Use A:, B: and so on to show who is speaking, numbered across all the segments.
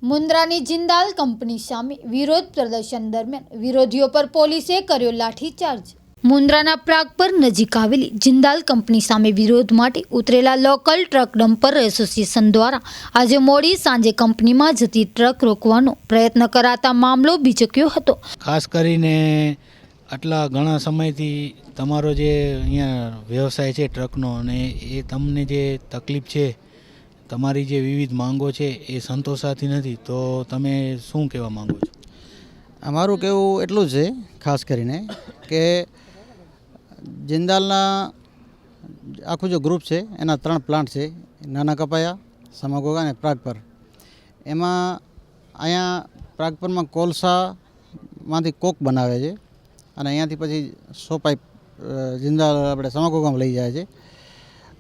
A: મુન્દ્રાની Jindal company સામે વિરોધ પ્રદર્શન દરમિયાન વિરોધીઓ પર પોલીસે કર્યો લાઠીચાર્જ। મુન્દ્રાના પ્રાગપર નજીક આવેલી જિંદાલ કંપની સામે વિરોધ માટે ઉતરેલા લોકલ ટ્રક ડમ્પર એસોસિએશન દ્વારા આજે મોડી સાંજે કંપનીમાં જતી ટ્રક રોકવાનો પ્રયત્ન કરાતા મામલો બીચક્યો હતો।
B: ખાસ કરીને આટલા ઘણા સમયથી તમારો જે અહીંયા વ્યવસાય છે ટ્રકનો, અને એ તમને જે તકલીફ છે, તમારી જે વિવિધ માંગો છે એ સંતોષાતી નથી, તો તમે શું કહેવા માંગો છો?
C: અમારું કહેવું એટલું જ છે ખાસ કરીને કે જિંદાલના આખું જો ગ્રુપ છે એના 3 પ્લાન્ટ છે, નાના કપાયા, સમાગોગા અને પ્રાગપર। એમાં અહીંયા પ્રાગપરમાં કોલસામાંથી કોક બનાવે છે અને અહીંયાથી પછી 100 પાઇપ જિંદાલ આપણે સમાગોગામાં લઈ જાય છે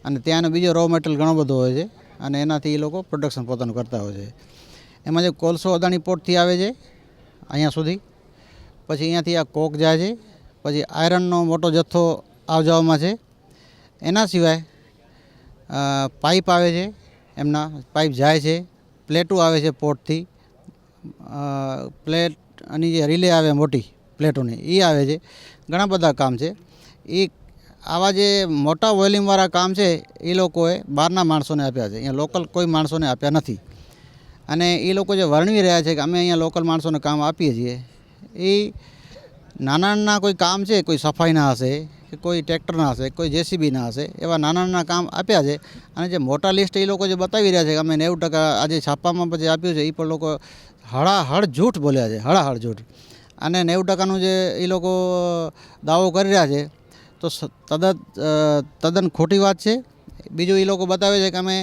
C: અને ત્યાંનો બીજો રો મટીરિયલ ઘણો બધો હોય છે અને એનાથી એ લોકો પ્રોડક્શન પોતાનું કરતા હોય છે। એમાં જે કોલસો અદાણી પોર્ટથી આવે છે અહીંયા સુધી, પછી અહીંયાથી આ કોક જાય છે, પછી આયરનનો મોટો જથ્થો આવજાવમાં છે। એના સિવાય પાઇપ આવે છે, એમના પાઇપ જાય છે, પ્લેટો આવે છે પોર્ટથી, પ્લેટની જે રિલે આવે મોટી પ્લેટોની એ આવે છે। ઘણા બધા કામ છે। એ આવા જે મોટા વોલ્યુમવાળા કામ છે એ લોકોએ બહારના માણસોને આપ્યા છે, અહીંયા લોકલ કોઈ માણસોને આપ્યા નથી। અને એ લોકો જે વર્ણવી રહ્યા છે કે અમે અહીંયા લોકલ માણસોને કામ આપીએ છીએ, એ નાના નાના કોઈ કામ છે, કોઈ સફાઈના હશે કે કોઈ ટ્રેક્ટરના હશે, કોઈ જેસીબીના હશે, એવા નાના નાના કામ આપ્યા છે। અને જે મોટા લિસ્ટ એ લોકો જે બતાવી રહ્યા છે કે અમે 90% આજે છાપામાં પછી આપ્યું છે, એ પણ લોકો હળાહળ જૂઠ બોલ્યા છે, હળાહળ જૂઠ। અને 90%નું જે એ લોકો દાવો કરી રહ્યા છે તો તદ્દન ખોટી વાત છે। બીજું એ લોકો બતાવે છે કે અમે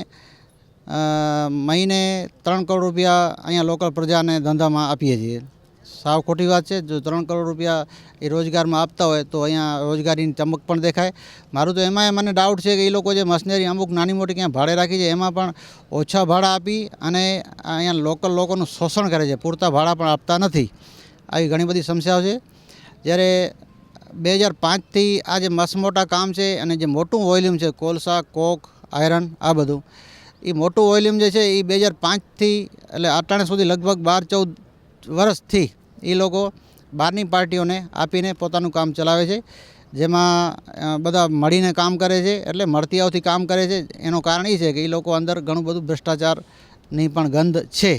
C: મહિને 3 કરોડ રૂપિયા અહીંયા લોકલ પ્રજાને ધંધામાં આપીએ છીએ। સાવ ખોટી વાત છે। જો 3 કરોડ રૂપિયા એ રોજગારમાં આપતા હોય તો અહીંયા રોજગારીની ચમક પણ દેખાય। મારું તો એમાં મને ડાઉટ છે કે એ લોકો જે મશીનરી અમુક નાની મોટી ક્યાં ભાડે રાખી છે એમાં પણ ઓછા ભાડા આપી અને અહીંયા લોકલ લોકોનું શોષણ કરે છે, પૂરતા ભાડા પણ આપતા નથી। આવી ઘણી બધી સમસ્યાઓ છે। જ્યારે 2005થી આ જે મસમોટા કામ છે અને જે મોટું વોલ્યુમ છે, કોલસા, કોક, આયરન, આ બધું એ મોટું વોલ્યુમ જે છે એ 2005થી એટલે અટાણે સુધી લગભગ 12-14 વર્ષથી એ લોકો બહારની પાર્ટીઓને આપીને પોતાનું કામ ચલાવે છે, જેમાં બધા મળીને કામ કરે છે, એટલે મળતિયાઓથી કામ કરે છે। એનું કારણ એ છે કે એ લોકો અંદર ઘણું બધું ભ્રષ્ટાચારની પણ ગંધ છે।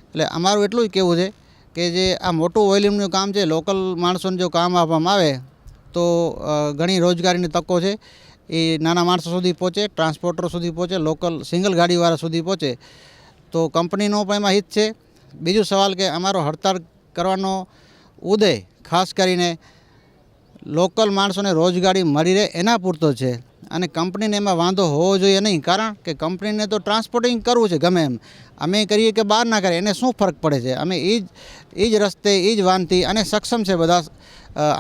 C: એટલે અમારું એટલું જ કહેવું છે કે જે આ મોટું વોલ્યુમનું કામ છે, લોકલ માણસોને જો કામ આપવામાં આવે તો ઘણી રોજગારીની તકો છે। એ નાના માણસો સુધી પહોંચે, ટ્રાન્સપોર્ટરો સુધી પહોંચે, લોકલ સિંગલ ગાડીવાળા સુધી પહોંચે, તો કંપનીનો પણ એમાં હિત છે। બીજું સવાલ કે અમારો હડતાળ કરવાનો ઉદ્દેશ ખાસ કરીને લોકલ માણસોને રોજગારી મળી રહે એના પૂરતો છે અને કંપનીને એમાં વાંધો હોવો જોઈએ નહીં, કારણ કે કંપનીને તો ટ્રાન્સપોર્ટિંગ કરવું છે ગમે એમ, અમે કરીએ કે બહાર ના કરીએ એને શું ફરક પડે છે। અમે એ જ રસ્તે, એ જ વાનથી અને સક્ષમ છે, બધા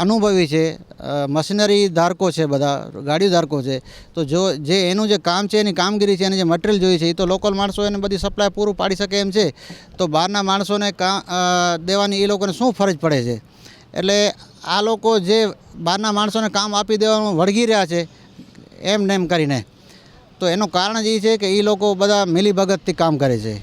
C: અનુભવી છે, મશીનરી ધારકો છે, બધા ગાડીઓ ધારકો છે। તો જો જે એનું જે કામ છે, એની કામગીરી છે, એને જે મટીરિયલ જોઈએ છે એ તો લોકલ માણસો એને બધી સપ્લાય પૂરું પાડી શકે એમ છે, તો બહારના માણસોને દેવાની એ લોકોને શું ફરજ પડે છે? એટલે આ લોકો જે બહારના માણસોને કામ આપી દેવાનું વળગી રહ્યા છે એમ નેમ કરીને, તો એનું કારણ જ એ છે કે એ લોકો બધા મિલીભગતથી કામ કરે છે।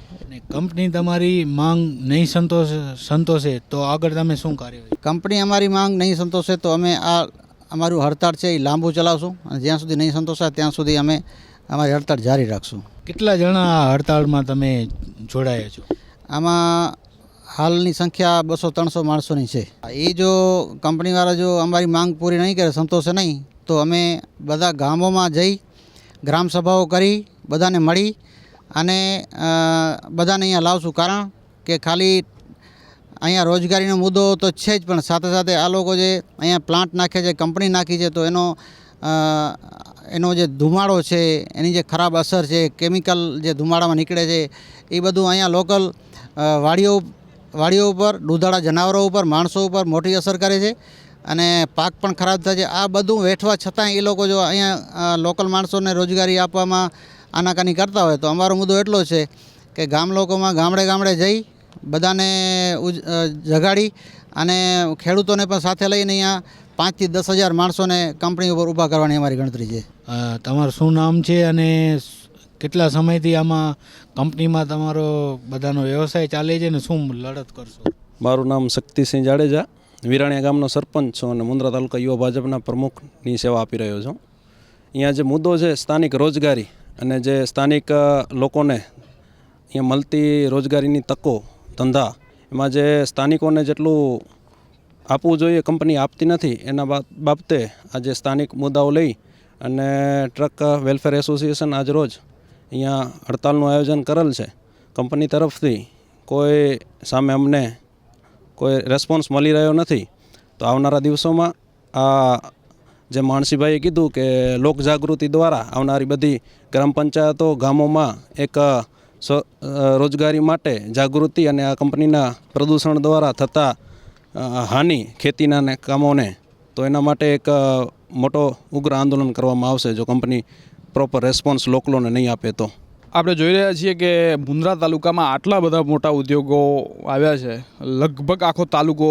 B: કંપની તમારી માંગ નહીં સંતોષે તો આગળ તમે શું કાર્યવાહી?
C: કંપની અમારી માંગ નહીં સંતોષે તો અમે આ અમારું હડતાળ છે એ લાંબુ ચલાવશું અને જ્યાં સુધી નહીં સંતોષાય ત્યાં સુધી અમે અમારી હડતાળ જારી રાખશું।
B: કેટલા જણા આ હડતાળમાં તમે જોડાયા છો?
C: આમાં હાલની સંખ્યા 200-300 માણસોની છે। એ જો કંપનીવાળા જો અમારી માંગ પૂરી નહીં કરે, સંતોષે નહીં, તો અમે બધા ગામોમાં જઈ ગ્રામસભાઓ કરી બધાને મળી અને બધાને અહીંયા લાવશું, કારણ કે ખાલી અહીંયા રોજગારીનો મુદ્દો તો છે જ, પણ સાથે સાથે આ લોકો જે અહીંયા પ્લાન્ટ નાખે છે, કંપની નાખી છે, તો એનો જે ધુમાડો છે, એની જે ખરાબ અસર છે, કેમિકલ જે ધુમાડામાં નીકળે છે, એ બધું અહીંયા લોકલ વાડીઓ ઉપર, દૂધાળા જનાવરો ઉપર, માણસો ઉપર મોટી અસર કરે છે અને પાક પણ ખરાબ થાય છે। આ બધું વેઠવા છતાં એ લોકો જો અહીંયા લોકલ માણસોને રોજગારી આપવામાં આનાકાની કરતા હોય તો અમારો મુદ્દો એટલો છે કે ગામ લોકોમાં ગામડે ગામડે જઈ બધાને જગાડી અને ખેડૂતોને પણ સાથે લઈને અહીંયા 5 થી 10 હજાર માણસોને કંપની ઉપર ઊભા કરવાની અમારી ગણતરી છે।
B: તમારું શું નામ છે અને કેટલા સમયથી આમાં કંપનીમાં તમારો બધાનો વ્યવસાય ચાલે છે ને શું લડત કરશો?
D: મારું નામ શક્તિસિંહ જાડેજા, વિરાણીયા ગામનો સરપંચ છું અને મુન્દ્રા તાલુકા યુવા ભાજપના પ્રમુખની સેવા આપી રહ્યો છું. અહીંયા જે મુદ્દો છે સ્થાનિક રોજગારી અને જે સ્થાનિક લોકોને અહીંયા મળતી રોજગારીની તકો, ધંધા, એમાં જે સ્થાનિકોને જેટલું આપવું જોઈએ કંપની આપતી નથી, એના બાબતે આજે સ્થાનિક મુદ્દાઓ લઈ અને ટ્રક વેલફેર એસોસિએશન આજ રોજ અહીંયા હડતાલનું આયોજન કરેલ છે. કંપની તરફથી કોઈ સામે અમને કોઈ રેસ્પોન્સ મળી રહ્યો નથી. તો આવનારા દિવસોમાં આ જે માણસીભાઈએ કીધું કે લોકજાગૃતિ દ્વારા આવનારી બધી ગ્રામ પંચાયતો, ગામોમાં એક રોજગારી માટે જાગૃતિ અને આ કંપનીના પ્રદૂષણ દ્વારા થતા હાનિ ખેતીના ને કામોને, તો એના માટે એક મોટો ઉગ્ર આંદોલન કરવામાં આવશે જો કંપની પ્રોપર રેસ્પોન્સ લોકલોને નહીં આપે તો.
E: આપણે જોઈ રહ્યા છીએ કે મુન્દ્રા તાલુકામાં આટલા બધા મોટા ઉદ્યોગો આવ્યા છે, લગભગ આખો તાલુકો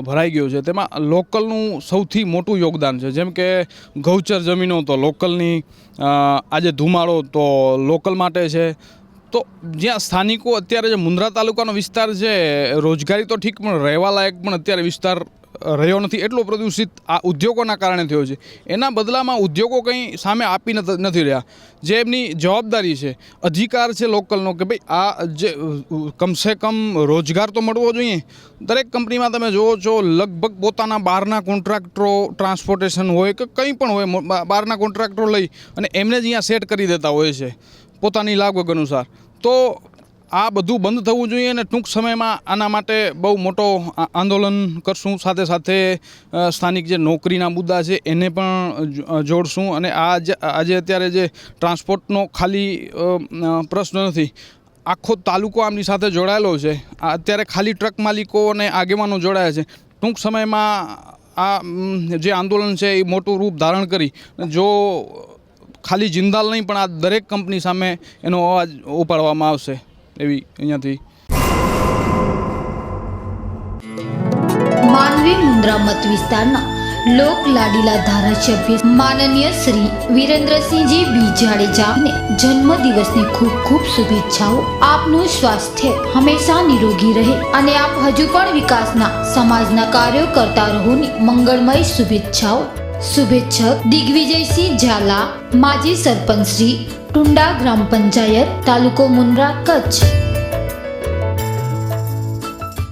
E: ભરાઈ ગયો છે. તેમાં લોકલનું સૌથી મોટું યોગદાન છે. જેમ કે ગૌચર જમીનો તો લોકલની, આજે ધુમાડો તો લોકલ માટે છે. તો જ્યાં સ્થાનિકો અત્યારે જે મુન્દ્રા તાલુકાનો વિસ્તાર છે, રોજગારી તો ઠીક પણ રહેવા લાયક પણ અત્યારે વિસ્તાર રહ્યો નથી, એટલો પ્રદૂષિત આ ઉદ્યોગોના કારણે થયો છે. એના બદલામાં ઉદ્યોગો કંઈ સામે આપી નથી રહ્યા. જે એમની જવાબદારી છે, અધિકાર છે લોકલનો કે ભાઈ આ જે કમસે કમ રોજગાર તો મળવો જોઈએ. દરેક કંપનીમાં તમે જુઓ છો લગભગ પોતાના બહારના કોન્ટ્રાક્ટરો, ટ્રાન્સપોર્ટેશન હોય કે કંઈ પણ હોય, બહારના કોન્ટ્રાક્ટરો લઈ અને એમને જ અહીંયા સેટ કરી દેતા હોય છે પોતાની લાગવગ અનુસાર. તો આ બધું બંધ થવું જોઈએ અને ટૂંક સમયમાં આના માટે બહુ મોટો આંદોલન કરશું. સાથે સાથે સ્થાનિક જે નોકરીના મુદ્દા છે એને પણ જોડશું. અને આજે અત્યારે જે ટ્રાન્સપોર્ટનો ખાલી પ્રશ્ન નથી, આખો તાલુકો આમની સાથે જોડાયેલો છે. અત્યારે ખાલી ટ્રક માલિકો અને આગેવાનો જોડાયા છે. ટૂંક સમયમાં આ જે આંદોલન છે એ મોટું રૂપ ધારણ કરી, જો ખાલી જિંદાલ નહીં પણ આ દરેક કંપની સામે એનો અવાજ ઉપાડવામાં આવશે એવી અહીંયાથી.
A: માંડવી મુન્દ્રા મત વિસ્તારના લોક લાડીલા ધારાસભ્ય માનનીય શ્રી વિરેન્દ્રસિંહજી બી જાડેજાને જન્મદિવસની ખૂબ ખૂબ શુભેચ્છાઓ. આપનું સ્વાસ્થ્ય હંમેશા નિરોગી રહે અને આપ હજુ પણ વિકાસના સમાજના કાર્યો કરતા રહોની મંગળમય શુભેચ્છાઓ. શુભેચ્છક દિગ્વિજયસિંહ ઝાલા, માજી સરપંચ શ્રી ટુંડા ગ્રામ પંચાયત, તાલુકો મુન્દ્રા, કચ્છ.